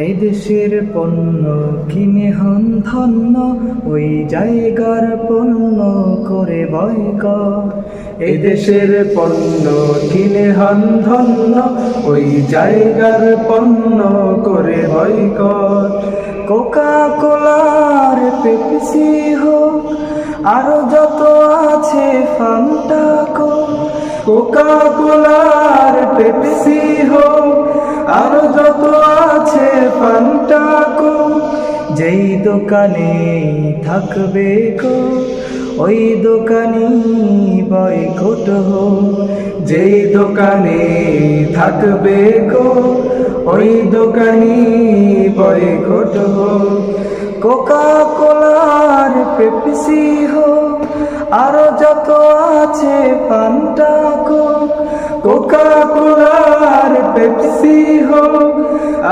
এই দেশের পণ্য কিনে হন ধন্য, ওই জায়গার পণ্য করে বয়কট। এই দেশের পণ্য কিনে হন ধন্য, ওই জায়গার পণ্য করে বয়কট। কোকা কোলার পেপসি হোক, আরো যত আছে ফান্টা কোক। কোকা কোলার পেপসি হোক, আরো যত আছে ফান্টা কোক। যেই দোকানে থাকবে গো, ওই দোকানি বয়কট হোক। যেই দোকানে থাকবে গো, ওই দোকানি বয়কট হোক। কোকা কোলার পেপসি হোক, আরো যত আছে ফান্টা কোক। কোকা কোলার পেপসি হোক,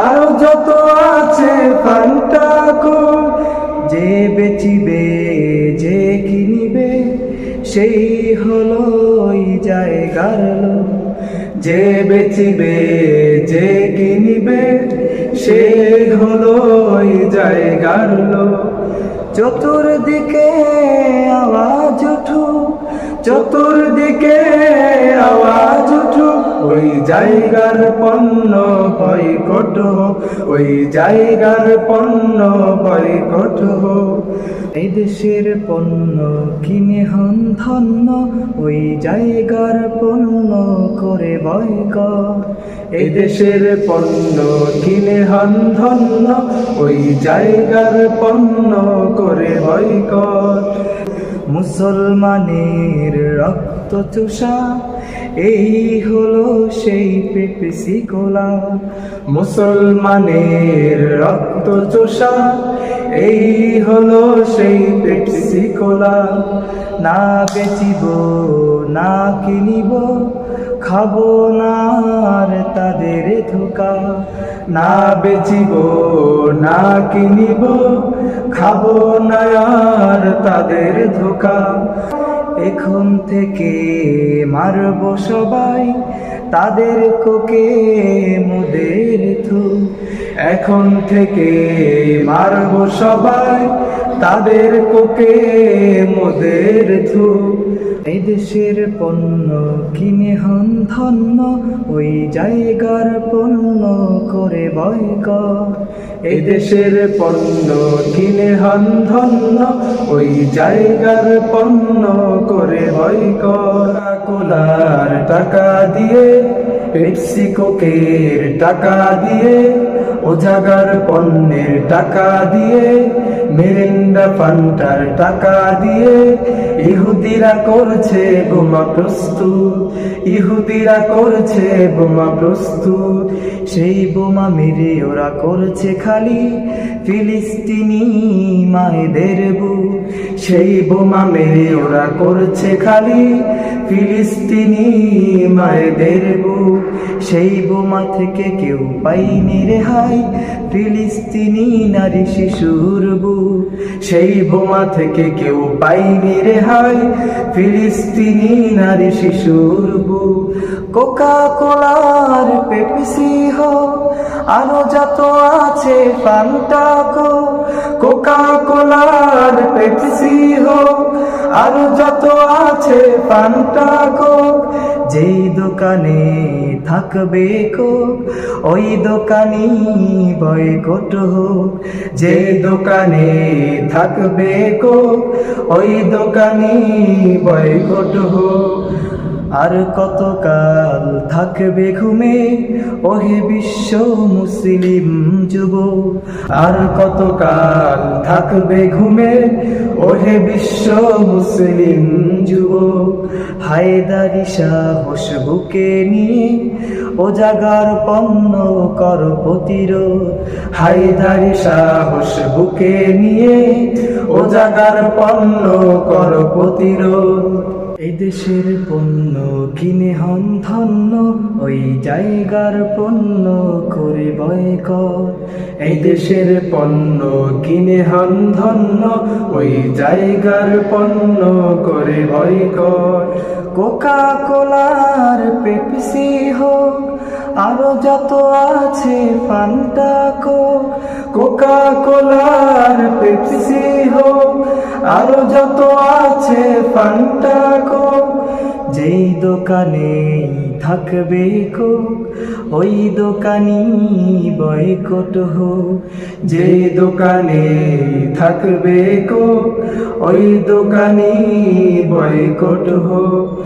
আরো যত আছে ফান্টা কোক। যে বেচিবে যে কিনিবে, সেই হলো ওই জায়গার লোক। যে বেচিবে যে কিনিবে, সে হলো ওই জায়গার লোক। চতুর্দিকে আওয়াজ উঠুক, চতুর্দিকে আওয়াজ উঠুক, ওই জায়গার পণ্য বয়কট হোক, ওই জায়গার পণ্য বয়কট হোক। এই দেশের পণ্য কিনে হন ধন্য, ওই জায়গার পণ্য করে বয়কট। এই দেশের পণ্য কিনে হন ধন্য, ওই জায়গার পণ্য করে বয়কট। মুসলমানের রক্ত চোষা, এই হলো সেই পেপসি কোলা। মুসলমানের রক্ত চোষা, এই হলো সেই পেপসি কোলা। না বেচিব না কিনিব, খাবো না আর তাদের ধোকা। না বেচিব না কিনিব, খাবো না আর তাদের ধোকা। এখন থেকে মারব সবাই তাদের কোকে মোদের থু। এখন থেকে মারব সবাই তাদের কোকে মোদের ধু। এই দেশের পণ্য কিনে হন ধন্য, ওই জায়গার পণ্য করে বয়কট। এই দেশের পণ্য কিনে হন ধন্য, ওই জায়গার পণ্য করে বয়কট। কোলার টাকা দিয়ে, পেপসি কোকের টাকা দিয়ে, ও জায়গার পণ্যের টাকা দিয়ে, মিরিন্ডা ফান্টার টাকা দিয়ে ইহুদিরা করছে বোমা প্রস্তুত, ইহুদিরা করছে বোমা প্রস্তুত। সেই বোমা মেরে ওরা করছে খালি ফিলিস্তিনি মায়েদের বুক। সেই বোমা মেরে ওরা করছে খালি ফিলিস্তিনি মায়েদের বুক। সেই বোমা থেকে কেউ পাইনি রেহাই, ফিলিস্তিনি নারী শিশুর বুক। সেই বোমা থেকে কেউ পাইনি রেহাই, ফিলিস্তিনি নারী শিশুর বুক। কোকা কোলার পেপসি হোক, আরো যত আছে ফান্টা কোক। কোকা কোলার পেপসি হোক, আরো যত আছে ফান্টা কোক। যেই দোকানে থাকবে কোক, ওই দোকানি বয়কট হোক। যে দোকানে থাকবে কোক, ওই দোকানি বয়কট হোক। আর কতকাল থাকবে ঘুমে ওহে বিশ্ব মুসলিম যুবক। আর কতকাল থাকবে ঘুমে ওহে বিশ্ব মুসলিম যুবক। হায়দারি সাহস বুকে নিয়ে ও জাগার পণ্য কর প্রতিরোধ। হায়দারি সাহস বুকে নিয়ে ও জাগার পণ্য কর প্রতিরোধ। এই দেশের পণ্য কিনে হন ধন্য, ওই জায়গার পণ্য করে বয়কট। এই দেশের পণ্য কিনে হন ধন্য, ওই জায়গার পণ্য করে বয়কট। কোকা কোলার পেপসি হোক, আরো যত আছে ফান্টা কোক, কোকা কোলার পেপসি হোক, আরো যত আছে ফান্টা কোক। যেই দোকানে থাকবে কোক, ওই দোকানি বয়কট হোক। যে দোকানে থাকবে কোক, ওই দোকানি বয়কট হোক।